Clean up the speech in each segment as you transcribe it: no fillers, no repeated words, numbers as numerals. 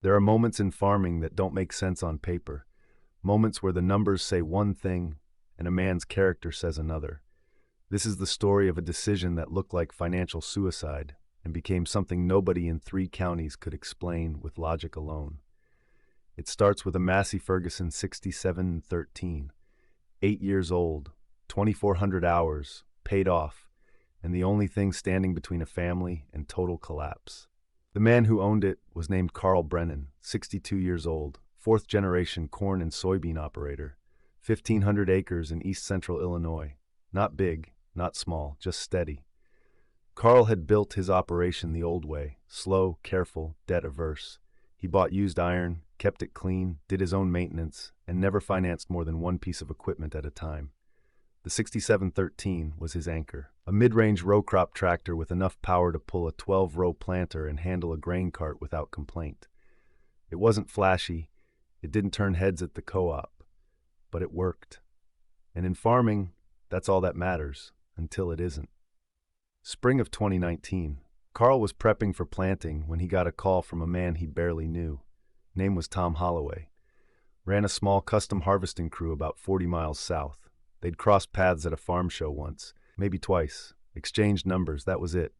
There are moments in farming that don't make sense on paper, moments where the numbers say one thing and a man's character says another. This is the story of a decision that looked like financial suicide and became something nobody in 3 counties could explain with logic alone. It starts with a Massey Ferguson 6713, 8 years old, 2,400 hours, paid off, and the only thing standing between a family and total collapse. The man who owned it was named Carl Brennan, 62 years old, fourth-generation corn and soybean operator, 1,500 acres in east-central Illinois. Not big, not small, just steady. Carl had built his operation the old way, slow, careful, debt-averse. He bought used iron, kept it clean, did his own maintenance, and never financed more than one piece of equipment at a time. The 6713 was his anchor, a mid-range row crop tractor with enough power to pull a 12-row planter and handle a grain cart without complaint. It wasn't flashy, it didn't turn heads at the co-op, but it worked. And in farming, that's all that matters, until it isn't. Spring of 2019, Carl was prepping for planting when he got a call from a man he barely knew. Name was Tom Holloway. Ran a small custom harvesting crew about 40 miles south. They'd crossed paths at a farm show once, maybe twice, exchanged numbers, that was it.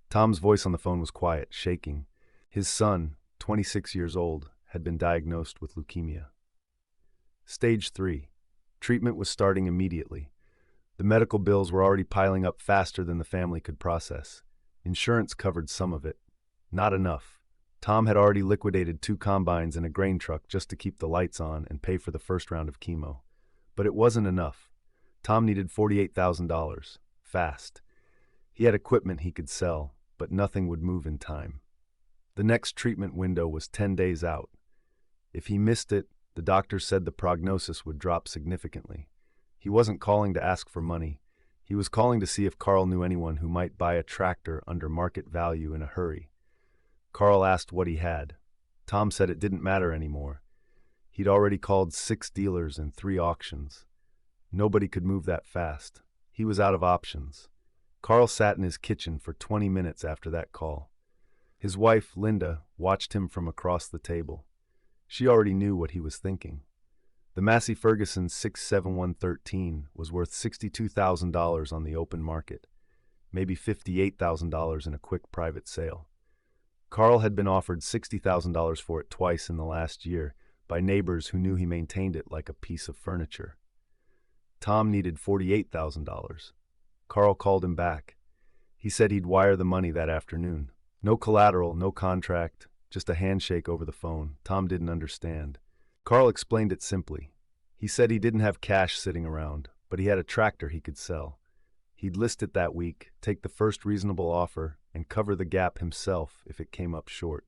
Tom's voice on the phone was quiet, shaking. His son, 26 years old, had been diagnosed with leukemia. Stage 3. Treatment was starting immediately. The medical bills were already piling up faster than the family could process. Insurance covered some of it. Not enough. Tom had already liquidated 2 combines and a grain truck just to keep the lights on and pay for the first round of chemo. But it wasn't enough. Tom needed $48,000. Fast. He had equipment he could sell, but nothing would move in time. The next treatment window was 10 days out. If he missed it, the doctor said the prognosis would drop significantly. He wasn't calling to ask for money. He was calling to see if Carl knew anyone who might buy a tractor under market value in a hurry. Carl asked what he had. Tom said it didn't matter anymore. He'd already called 6 dealers and 3 auctions. Nobody could move that fast. He was out of options. Carl sat in his kitchen for 20 minutes after that call. His wife, Linda, watched him from across the table. She already knew what he was thinking. The Massey Ferguson 67113 was worth $62,000 on the open market, maybe $58,000 in a quick private sale. Carl had been offered $60,000 for it twice in the last year by neighbors who knew he maintained it like a piece of furniture. Tom needed $48,000. Carl called him back. He said he'd wire the money that afternoon. No collateral, no contract, just a handshake over the phone. Tom didn't understand. Carl explained it simply. He said he didn't have cash sitting around, but he had a tractor he could sell. He'd list it that week, take the first reasonable offer, and cover the gap himself if it came up short.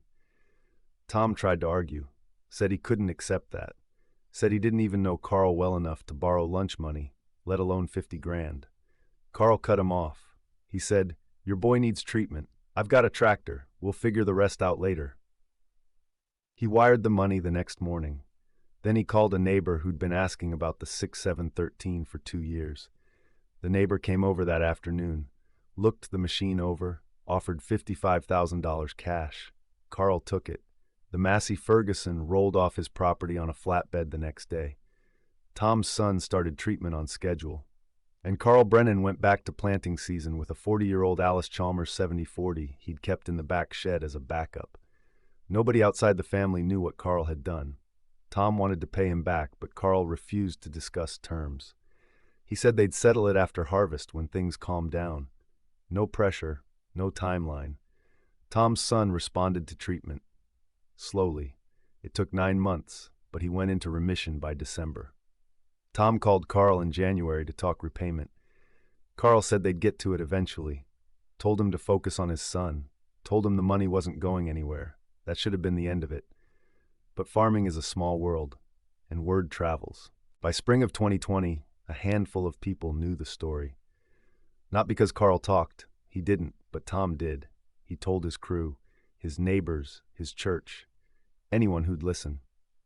Tom tried to argue, said he couldn't accept that, said he didn't even know Carl well enough to borrow lunch money, let alone 50 grand. Carl cut him off. He said, "Your boy needs treatment. I've got a tractor. We'll figure the rest out later." He wired the money the next morning. Then he called a neighbor who'd been asking about the 6713 for 2 years. The neighbor came over that afternoon, looked the machine over, offered $55,000 cash. Carl took it. The Massey Ferguson rolled off his property on a flatbed the next day. Tom's son started treatment on schedule. And Carl Brennan went back to planting season with a 40-year-old Alice Chalmers 7040 he'd kept in the back shed as a backup. Nobody outside the family knew what Carl had done. Tom wanted to pay him back, but Carl refused to discuss terms. He said they'd settle it after harvest when things calmed down. No pressure, no timeline. Tom's son responded to treatment. Slowly. It took 9 months, but he went into remission by December. Tom called Carl in January to talk repayment. Carl said they'd get to it eventually. Told him to focus on his son. Told him the money wasn't going anywhere. That should have been the end of it. But farming is a small world, and word travels. By spring of 2020, a handful of people knew the story. Not because Carl talked. He didn't, but Tom did. He told his crew, his neighbors, his church, anyone who'd listen.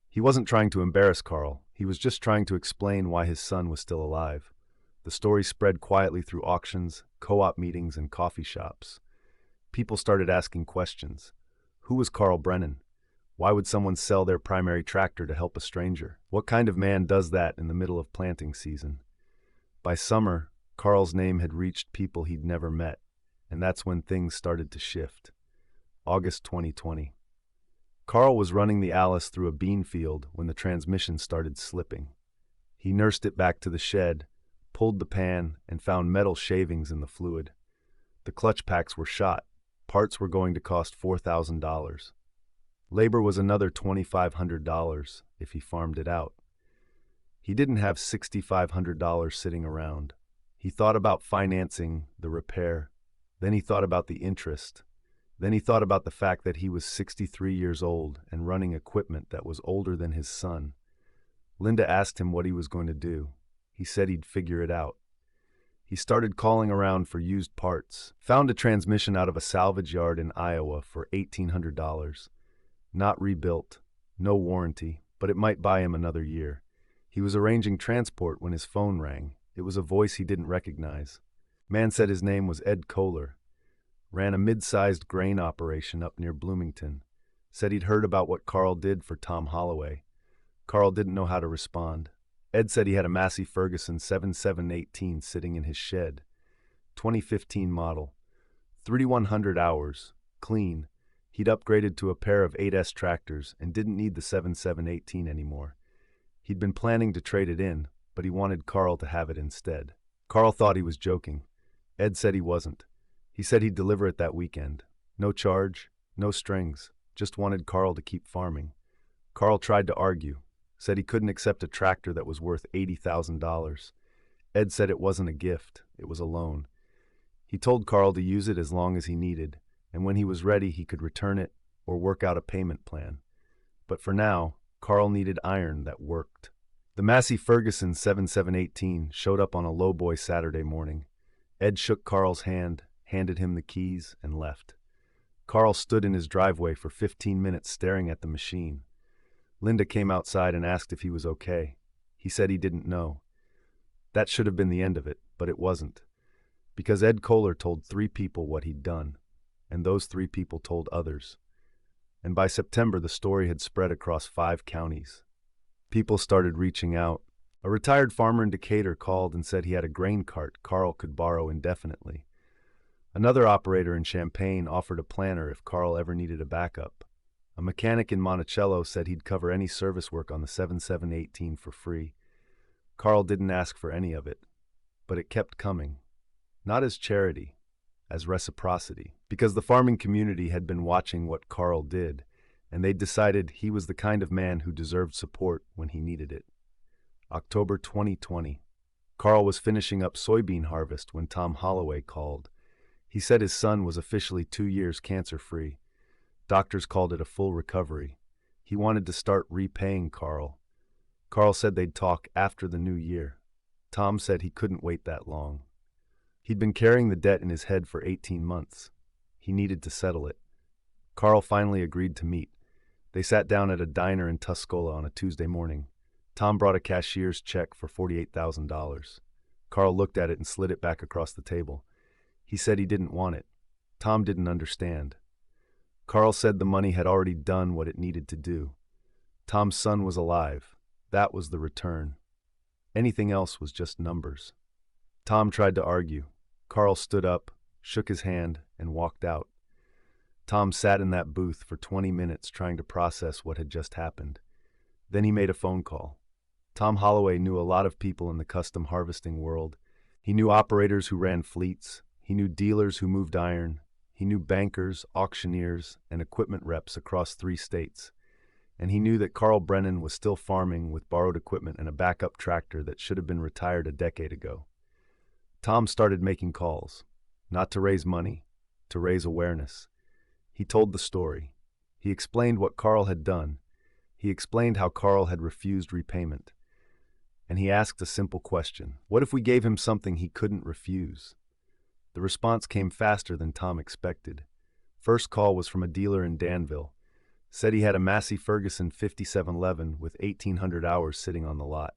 He wasn't trying to embarrass Carl. He was just trying to explain why his son was still alive. The story spread quietly through auctions, co-op meetings, and coffee shops. People started asking questions. Who was Carl Brennan? Why would someone sell their primary tractor to help a stranger? What kind of man does that in the middle of planting season? By summer, Carl's name had reached people he'd never met, and that's when things started to shift. August 2020. Carl was running the Alice through a bean field when the transmission started slipping. He nursed it back to the shed, pulled the pan, and found metal shavings in the fluid. The clutch packs were shot. Parts were going to cost $4,000. Labor was another $2,500 if he farmed it out. He didn't have $6,500 sitting around. He thought about financing the repair. Then he thought about the interest. Then he thought about the fact that he was 63 years old and running equipment that was older than his son. Linda asked him what he was going to do. He said he'd figure it out. He started calling around for used parts, found a transmission out of a salvage yard in Iowa for $1,800. Not rebuilt, no warranty, but it might buy him another year. He was arranging transport when his phone rang. It was a voice he didn't recognize. Man said his name was Ed Kohler. Ran a mid-sized grain operation up near Bloomington. Said he'd heard about what Carl did for Tom Holloway. Carl didn't know how to respond. Ed said he had a Massey Ferguson 7718 sitting in his shed. 2015 model. 3,100 hours. Clean. He'd upgraded to a pair of 8S tractors and didn't need the 7718 anymore. He'd been planning to trade it in, but he wanted Carl to have it instead. Carl thought he was joking. Ed said he wasn't. He said he'd deliver it that weekend. No charge, no strings, just wanted Carl to keep farming. Carl tried to argue, said he couldn't accept a tractor that was worth $80,000. Ed said it wasn't a gift, it was a loan. He told Carl to use it as long as he needed, and when he was ready he could return it or work out a payment plan. But for now, Carl needed iron that worked. The Massey Ferguson 7718 showed up on a lowboy Saturday morning. Ed shook Carl's hand, handed him the keys, and left. Carl stood in his driveway for 15 minutes staring at the machine. Linda came outside and asked if he was okay. He said he didn't know. That should have been the end of it, but it wasn't. Because Ed Kohler told 3 people what he'd done, and those 3 people told others. And by September, the story had spread across 5 counties. People started reaching out. A retired farmer in Decatur called and said he had a grain cart Carl could borrow indefinitely. Another operator in Champaign offered a planner if Carl ever needed a backup. A mechanic in Monticello said he'd cover any service work on the 7718 for free. Carl didn't ask for any of it, but it kept coming. Not as charity, as reciprocity, because the farming community had been watching what Carl did, and they'd decided he was the kind of man who deserved support when he needed it. October 2020. Carl was finishing up soybean harvest when Tom Holloway called. He said his son was officially 2 years cancer-free. Doctors called it a full recovery. He wanted to start repaying Carl. Carl said they'd talk after the new year. Tom said he couldn't wait that long. He'd been carrying the debt in his head for 18 months. He needed to settle it. Carl finally agreed to meet. They sat down at a diner in Tuscola on a Tuesday morning. Tom brought a cashier's check for $48,000. Carl looked at it and slid it back across the table. He said he didn't want it. Tom didn't understand. Carl said the money had already done what it needed to do. Tom's son was alive. That was the return. Anything else was just numbers. Tom tried to argue. Carl stood up, shook his hand, and walked out. Tom sat in that booth for 20 minutes trying to process what had just happened. Then he made a phone call. Tom Holloway knew a lot of people in the custom harvesting world. He knew operators who ran fleets. He knew dealers who moved iron. He knew bankers, auctioneers, and equipment reps across 3 states. And he knew that Carl Brennan was still farming with borrowed equipment and a backup tractor that should have been retired a decade ago. Tom started making calls, not to raise money, to raise awareness. He told the story. He explained what Carl had done. He explained how Carl had refused repayment. And he asked a simple question. What if we gave him something he couldn't refuse? The response came faster than Tom expected. First call was from a dealer in Danville. Said he had a Massey Ferguson 5711 with 1,800 hours sitting on the lot.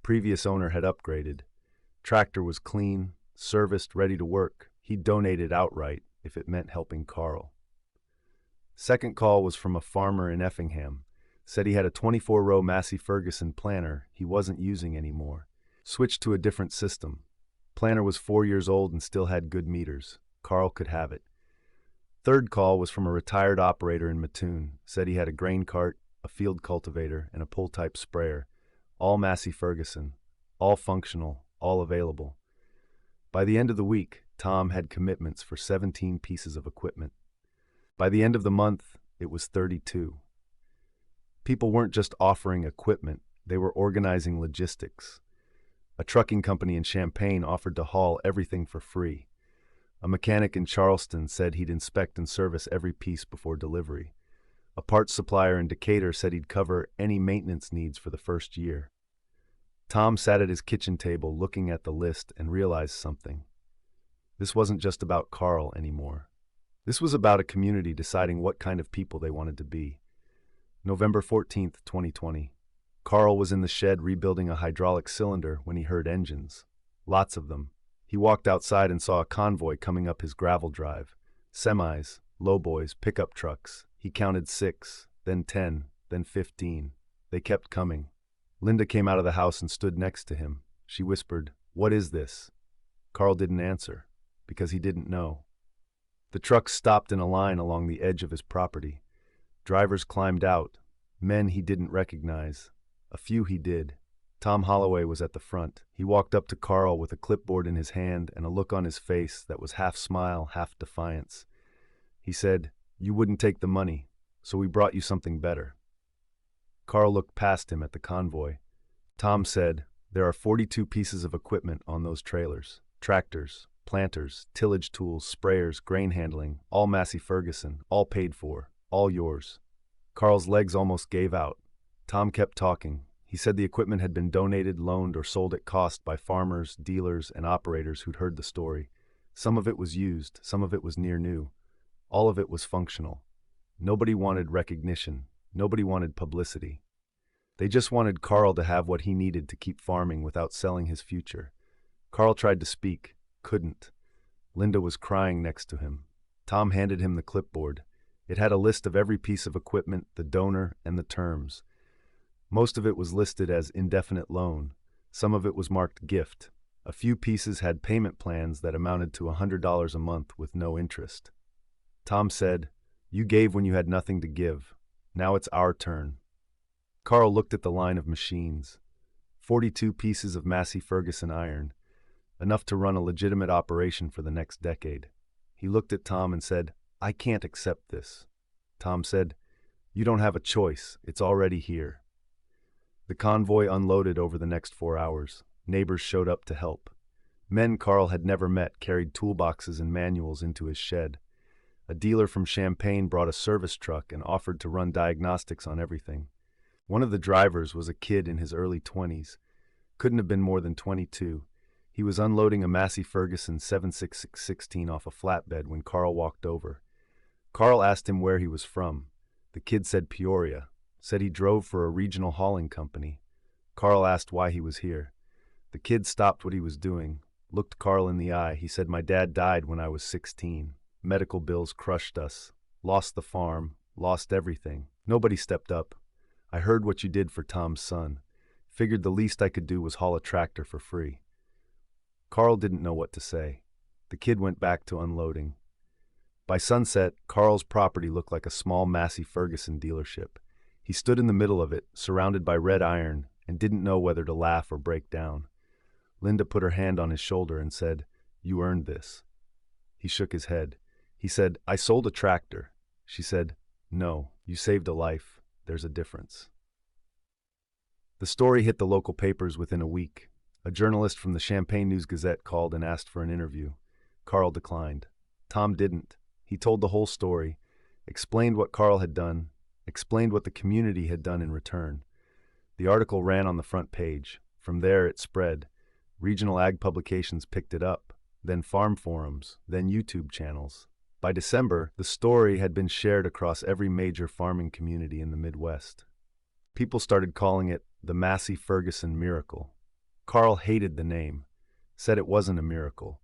Previous owner had upgraded. Tractor was clean, serviced, ready to work. He'd donate it outright if it meant helping Carl. Second call was from a farmer in Effingham. Said he had a 24-row Massey Ferguson planter he wasn't using anymore. Switched to a different system. Planter was 4 years old and still had good meters. Carl could have it. Third call was from a retired operator in Mattoon. Said he had a grain cart, a field cultivator, and a pull-type sprayer. All Massey Ferguson. All functional, all available. By the end of the week, Tom had commitments for 17 pieces of equipment. By the end of the month, it was 32. People weren't just offering equipment, they were organizing logistics. A trucking company in Champaign offered to haul everything for free. A mechanic in Charleston said he'd inspect and service every piece before delivery. A parts supplier in Decatur said he'd cover any maintenance needs for the first year. Tom sat at his kitchen table looking at the list and realized something. This wasn't just about Carl anymore. This was about a community deciding what kind of people they wanted to be. November 14th, 2020. Carl was in the shed rebuilding a hydraulic cylinder when he heard engines. Lots of them. He walked outside and saw a convoy coming up his gravel drive. Semis, lowboys, pickup trucks. He counted 6, then 10, then 15. They kept coming. Linda came out of the house and stood next to him. She whispered, "What is this?" Carl didn't answer, because he didn't know. The trucks stopped in a line along the edge of his property. Drivers climbed out, men he didn't recognize. A few he did. Tom Holloway was at the front. He walked up to Carl with a clipboard in his hand and a look on his face that was half smile, half defiance. He said, "You wouldn't take the money, so we brought you something better." Carl looked past him at the convoy. Tom said, "There are 42 pieces of equipment on those trailers. Tractors, planters, tillage tools, sprayers, grain handling, all Massey Ferguson, all paid for, all yours." Carl's legs almost gave out. Tom kept talking. He said the equipment had been donated, loaned, or sold at cost by farmers, dealers, and operators who'd heard the story. Some of it was used, some of it was near new. All of it was functional. Nobody wanted recognition. Nobody wanted publicity. They just wanted Carl to have what he needed to keep farming without selling his future. Carl tried to speak, couldn't. Linda was crying next to him. Tom handed him the clipboard. It had a list of every piece of equipment, the donor, and the terms. Most of it was listed as indefinite loan. Some of it was marked gift. A few pieces had payment plans that amounted to $100 a month with no interest. Tom said, "You gave when you had nothing to give. Now it's our turn." Carl looked at the line of machines. 42 pieces of Massey Ferguson iron, enough to run a legitimate operation for the next decade. He looked at Tom and said, "I can't accept this." Tom said, "You don't have a choice. It's already here." The convoy unloaded over the next 4 hours. Neighbors showed up to help. Men Carl had never met carried toolboxes and manuals into his shed. A dealer from Champaign brought a service truck and offered to run diagnostics on everything. One of the drivers was a kid in his early 20s. Couldn't have been more than 22. He was unloading a Massey Ferguson 76616 off a flatbed when Carl walked over. Carl asked him where he was from. The kid said Peoria. Said he drove for a regional hauling company. Carl asked why he was here. The kid stopped what he was doing, looked Carl in the eye. He said, "My dad died when I was 16. Medical bills crushed us. Lost the farm. Lost everything. Nobody stepped up. I heard what you did for Tom's son. Figured the least I could do was haul a tractor for free." Carl didn't know what to say. The kid went back to unloading. By sunset, Carl's property looked like a small Massey Ferguson dealership. He stood in the middle of it, surrounded by red iron, and didn't know whether to laugh or break down. Linda put her hand on his shoulder and said, "You earned this." He shook his head. He said, "I sold a tractor." She said, "No, you saved a life. There's a difference." The story hit the local papers within a week. A journalist from the Champaign News-Gazette called and asked for an interview. Carl declined. Tom didn't. He told the whole story, explained what Carl had done, explained what the community had done in return. The article ran on the front page. From there it spread. Regional ag publications picked it up, then farm forums, then YouTube channels. By December, the story had been shared across every major farming community in the Midwest. People started calling it the Massey Ferguson miracle. Carl hated the name, said it wasn't a miracle,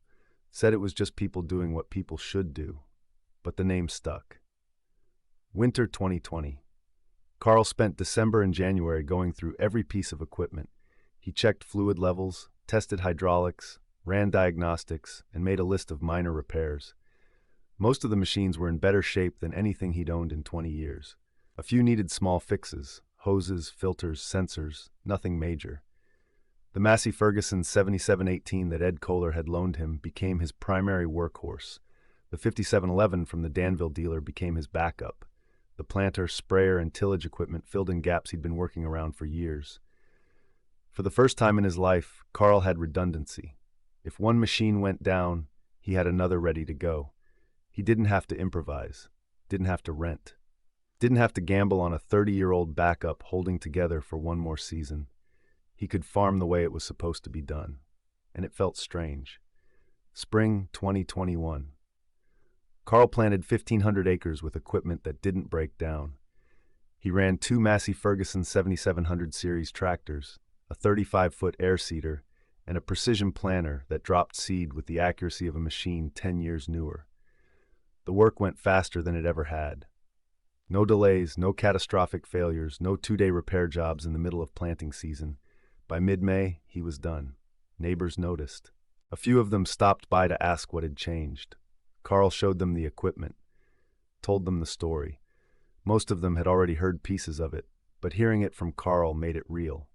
said it was just people doing what people should do. But the name stuck. Winter 2020. Carl spent December and January going through every piece of equipment. He checked fluid levels, tested hydraulics, ran diagnostics, and made a list of minor repairs. Most of the machines were in better shape than anything he'd owned in 20 years. A few needed small fixes: hoses, filters, sensors, nothing major. The Massey Ferguson 7718 that Ed Kohler had loaned him became his primary workhorse. The 5711 from the Danville dealer became his backup. The planter, sprayer, and tillage equipment filled in gaps he'd been working around for years. For the first time in his life, Carl had redundancy. If one machine went down, he had another ready to go. He didn't have to improvise, didn't have to rent, didn't have to gamble on a 30-year-old backup holding together for one more season. He could farm the way it was supposed to be done, and it felt strange. Spring 2021. Carl planted 1,500 acres with equipment that didn't break down. He ran two Massey Ferguson 7700 series tractors, a 35-foot air seeder, and a precision planter that dropped seed with the accuracy of a machine 10 years newer. The work went faster than it ever had. No delays, no catastrophic failures, no two-day repair jobs in the middle of planting season. By mid-May, he was done. Neighbors noticed. A few of them stopped by to ask what had changed. Carl showed them the equipment, told them the story. Most of them had already heard pieces of it, but hearing it from Carl made it real.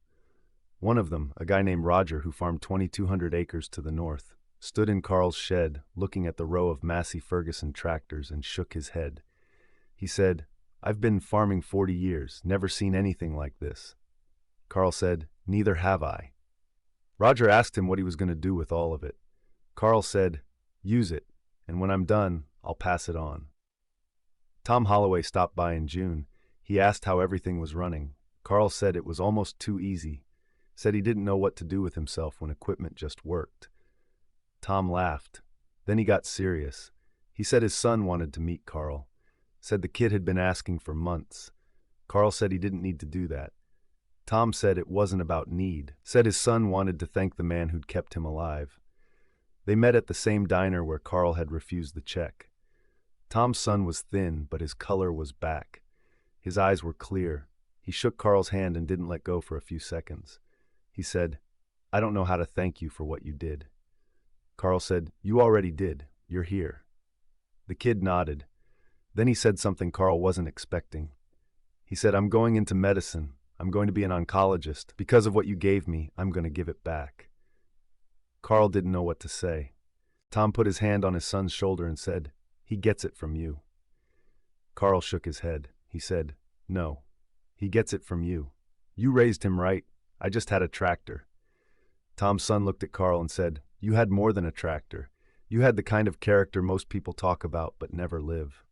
One of them, a guy named Roger who farmed 2,200 acres to the north, stood in Carl's shed looking at the row of Massey Ferguson tractors and shook his head. He said, "I've been farming 40 years, never seen anything like this." Carl said, "Neither have I." Roger asked him what he was going to do with all of it. Carl said, "Use it, and when I'm done, I'll pass it on." Tom Holloway stopped by in June. He asked how everything was running. Carl said it was almost too easy. Said he didn't know what to do with himself when equipment just worked. Tom laughed. Then he got serious. He said his son wanted to meet Carl. Said the kid had been asking for months. Carl said he didn't need to do that. Tom said it wasn't about need. Said his son wanted to thank the man who'd kept him alive. They met at the same diner where Carl had refused the check. Tom's son was thin, but his color was back. His eyes were clear. He shook Carl's hand and didn't let go for a few seconds. He said, "I don't know how to thank you for what you did." Carl said, "You already did. You're here." The kid nodded. Then he said something Carl wasn't expecting. He said, "I'm going into medicine. I'm going to be an oncologist. Because of what you gave me, I'm going to give it back." Carl didn't know what to say. Tom put his hand on his son's shoulder and said, "He gets it from you." Carl shook his head. He said, "No, he gets it from you. You raised him right. I just had a tractor." Tom's son looked at Carl and said, "You had more than a tractor. You had the kind of character most people talk about but never live."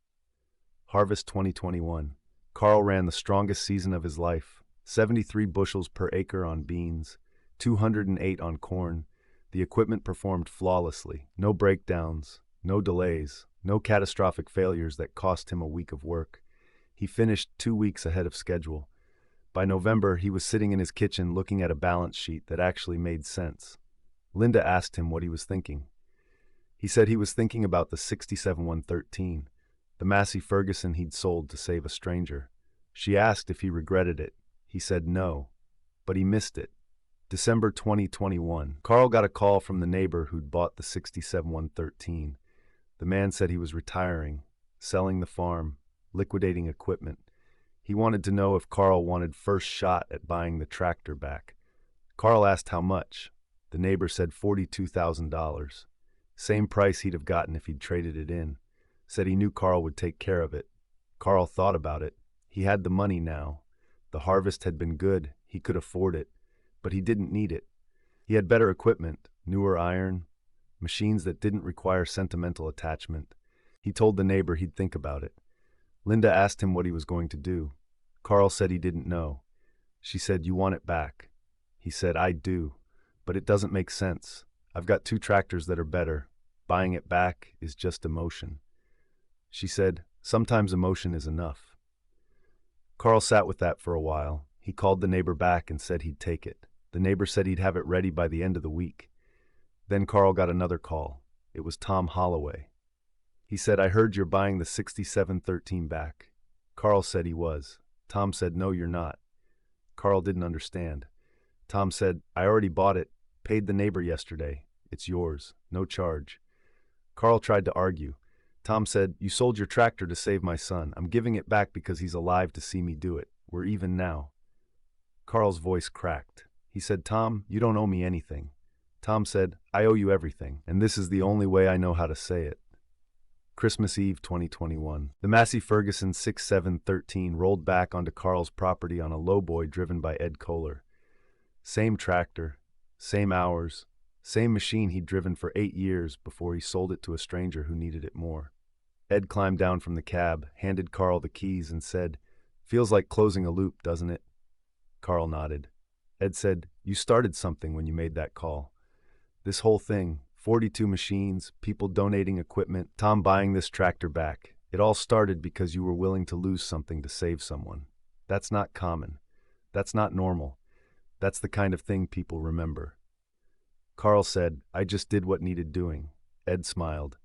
Harvest 2021. Carl ran the strongest season of his life. 73 bushels per acre on beans, 208 on corn. The equipment performed flawlessly. No breakdowns, no delays, no catastrophic failures that cost him a week of work. He finished 2 weeks ahead of schedule. By November, he was sitting in his kitchen looking at a balance sheet that actually made sense. Linda asked him what he was thinking. He said he was thinking about the 67113, the Massey Ferguson he'd sold to save a stranger. She asked if he regretted it. He said no, but he missed it. December 2021. Carl got a call from the neighbor who'd bought the 67113. The man said he was retiring, selling the farm, liquidating equipment. He wanted to know if Carl wanted first shot at buying the tractor back. Carl asked how much. The neighbor said $42,000. Same price he'd have gotten if he'd traded it in. Said he knew Carl would take care of it. Carl thought about it. He had the money now. The harvest had been good. He could afford it. But he didn't need it. He had better equipment, newer iron, machines that didn't require sentimental attachment. He told the neighbor he'd think about it. Linda asked him what he was going to do. Carl said he didn't know. She said, "You want it back." He said, "I do, but it doesn't make sense. I've got 2 tractors that are better. Buying it back is just emotion." She said, "Sometimes emotion is enough." Carl sat with that for a while. He called the neighbor back and said he'd take it. The neighbor said he'd have it ready by the end of the week. Then Carl got another call. It was Tom Holloway. He said, "I heard you're buying the 6713 back." Carl said he was. Tom said, no, you're not. Carl didn't understand. Tom said, I already bought it, paid the neighbor yesterday. It's yours, no charge. Carl tried to argue. Tom said, you sold your tractor to save my son. I'm giving it back because he's alive to see me do it. We're even now. Carl's voice cracked. He said, Tom, you don't owe me anything. Tom said, I owe you everything, and this is the only way I know how to say it. Christmas Eve 2021. The Massey Ferguson 6713 rolled back onto Carl's property on a lowboy driven by Ed Kohler. Same tractor, same hours, same machine he'd driven for 8 years before he sold it to a stranger who needed it more. Ed climbed down from the cab, handed Carl the keys, and said, feels like closing a loop, doesn't it? Carl nodded. Ed said, you started something when you made that call. This whole thing, 42 machines, people donating equipment, Tom buying this tractor back. It all started because you were willing to lose something to save someone. That's not common. That's not normal. That's the kind of thing people remember. Carl said, I just did what needed doing. Ed smiled,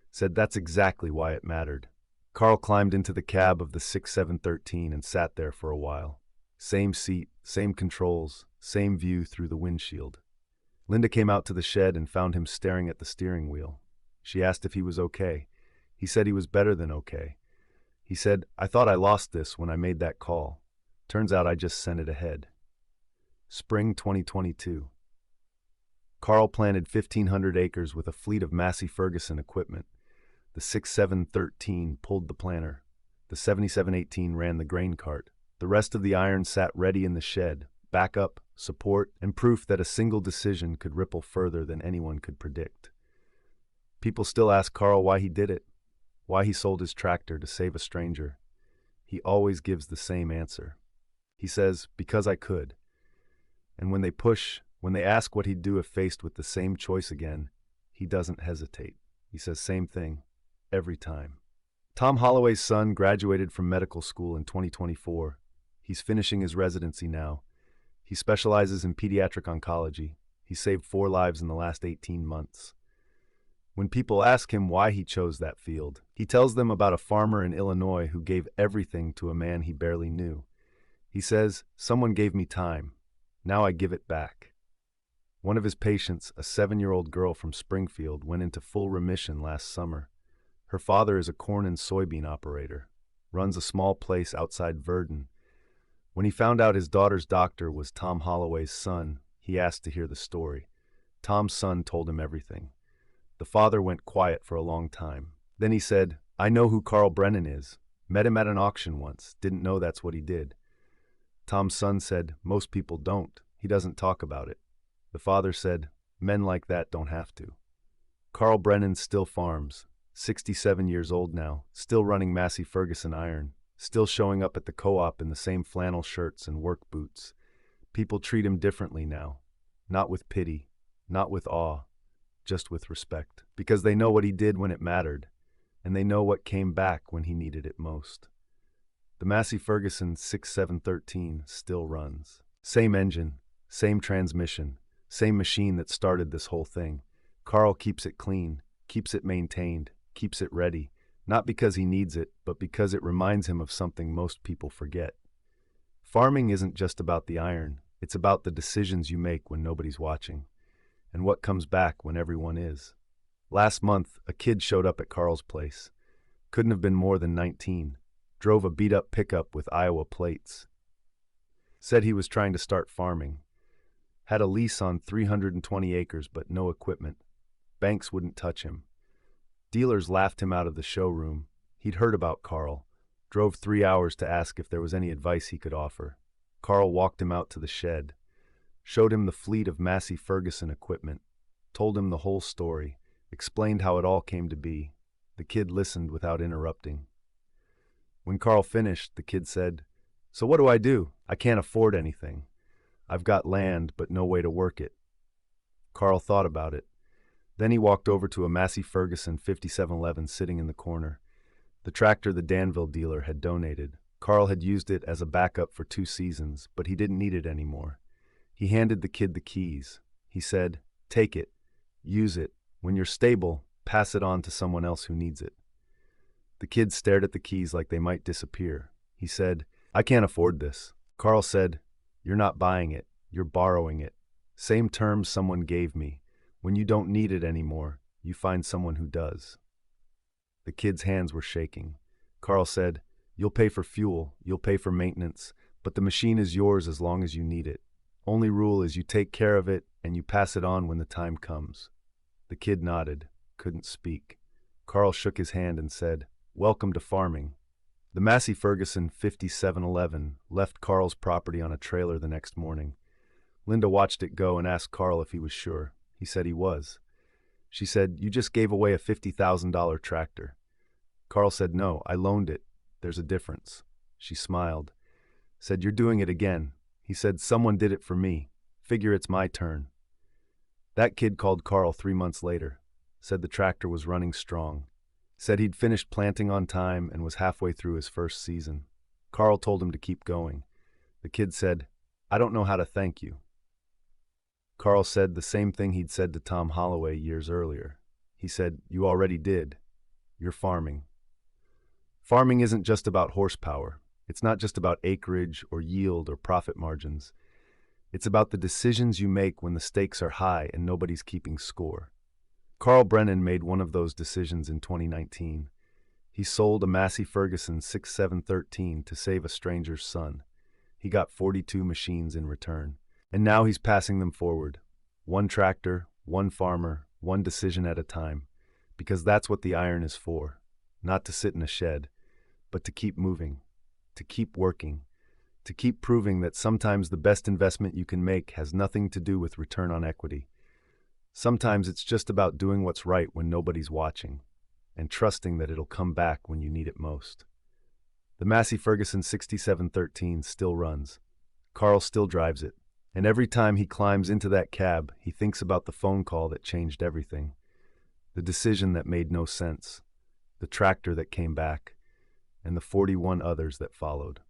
said that's exactly why it mattered. Carl climbed into the cab of the 6713 and sat there for a while. Same seat, same controls, same view through the windshield. Linda came out to the shed and found him staring at the steering wheel. She asked if he was okay. He said he was better than okay. He said, I thought I lost this when I made that call. Turns out I just sent it ahead. Spring 2022. Carl planted 1,500 acres with a fleet of Massey Ferguson equipment. The 6713 pulled the planter. The 7718 ran the grain cart. The rest of the iron sat ready in the shed, backup, support, and proof that a single decision could ripple further than anyone could predict. People still ask Carl why he did it, why he sold his tractor to save a stranger. He always gives the same answer. He says, because I could. And when they push, when they ask what he'd do if faced with the same choice again, he doesn't hesitate. He says same thing, every time. Tom Holloway's son graduated from medical school in 2024. He's finishing his residency now. He specializes in pediatric oncology. He saved 4 lives in the last 18 months. When people ask him why he chose that field, he tells them about a farmer in Illinois who gave everything to a man he barely knew. He says, someone gave me time. Now I give it back. One of his patients, a 7-year-old girl from Springfield, went into full remission last summer. Her father is a corn and soybean operator, runs a small place outside Verdun. When he found out his daughter's doctor was Tom Holloway's son, he asked to hear the story. Tom's son told him everything. The father went quiet for a long time. Then he said, I know who Carl Brennan is. Met him at an auction once. Didn't know that's what he did. Tom's son said, most people don't. He doesn't talk about it. The father said, men like that don't have to. Carl Brennan still farms, 67 years old now, still running Massey Ferguson iron, still showing up at the co-op in the same flannel shirts and work boots. People treat him differently now, not with pity, not with awe, just with respect, because they know what he did when it mattered, and they know what came back when he needed it most. The Massey Ferguson 6713 still runs. Same engine, same transmission, same machine that started this whole thing. Carl keeps it clean, keeps it maintained, keeps it ready, not because he needs it, but because it reminds him of something most people forget. Farming isn't just about the iron, it's about the decisions you make when nobody's watching, and what comes back when everyone is. Last month, a kid showed up at Carl's place. Couldn't have been more than 19. Drove a beat-up pickup with Iowa plates. Said he was trying to start farming. Had a lease on 320 acres but no equipment. Banks wouldn't touch him. Dealers laughed him out of the showroom. He'd heard about Carl. Drove 3 hours to ask if there was any advice he could offer. Carl walked him out to the shed. Showed him the fleet of Massey Ferguson equipment. Told him the whole story. Explained how it all came to be. The kid listened without interrupting. When Carl finished, the kid said, so what do I do? I can't afford anything. I've got land, but no way to work it. Carl thought about it. Then he walked over to a Massey Ferguson 5711 sitting in the corner. The tractor the Danville dealer had donated. Carl had used it as a backup for 2 seasons, but he didn't need it anymore. He handed the kid the keys. He said, take it. Use it. When you're stable, pass it on to someone else who needs it. The kid stared at the keys like they might disappear. He said, "I can't afford this." Carl said, "You're not buying it, you're borrowing it. Same terms someone gave me. When you don't need it anymore, you find someone who does." The kid's hands were shaking. Carl said, "You'll pay for fuel, you'll pay for maintenance, but the machine is yours as long as you need it. Only rule is you take care of it and you pass it on when the time comes." The kid nodded, couldn't speak. Carl shook his hand and said, "Welcome to farming." The Massey Ferguson 5711 left Carl's property on a trailer the next morning. Linda watched it go and asked Carl if he was sure. He said he was. She said, "You just gave away a $50,000 tractor." Carl said, "No, I loaned it. There's a difference." She smiled. Said, "You're doing it again." He said, "Someone did it for me. Figure it's my turn." That kid called Carl 3 months later. Said the tractor was running strong. Said he'd finished planting on time and was halfway through his first season. Carl told him to keep going. The kid said, "I don't know how to thank you." Carl said the same thing he'd said to Tom Holloway years earlier. He said, "You already did. You're farming." Farming isn't just about horsepower. It's not just about acreage or yield or profit margins. It's about the decisions you make when the stakes are high and nobody's keeping score. Carl Brennan made one of those decisions in 2019. He sold a Massey Ferguson 6713 to save a stranger's son. He got 42 machines in return. And now he's passing them forward. One tractor, one farmer, one decision at a time. Because that's what the iron is for. Not to sit in a shed, but to keep moving, to keep working, to keep proving that sometimes the best investment you can make has nothing to do with return on equity. Sometimes it's just about doing what's right when nobody's watching, and trusting that it'll come back when you need it most. The Massey Ferguson 6713 still runs. Carl still drives it. And every time he climbs into that cab, he thinks about the phone call that changed everything. The decision that made no sense. The tractor that came back. And the 41 others that followed.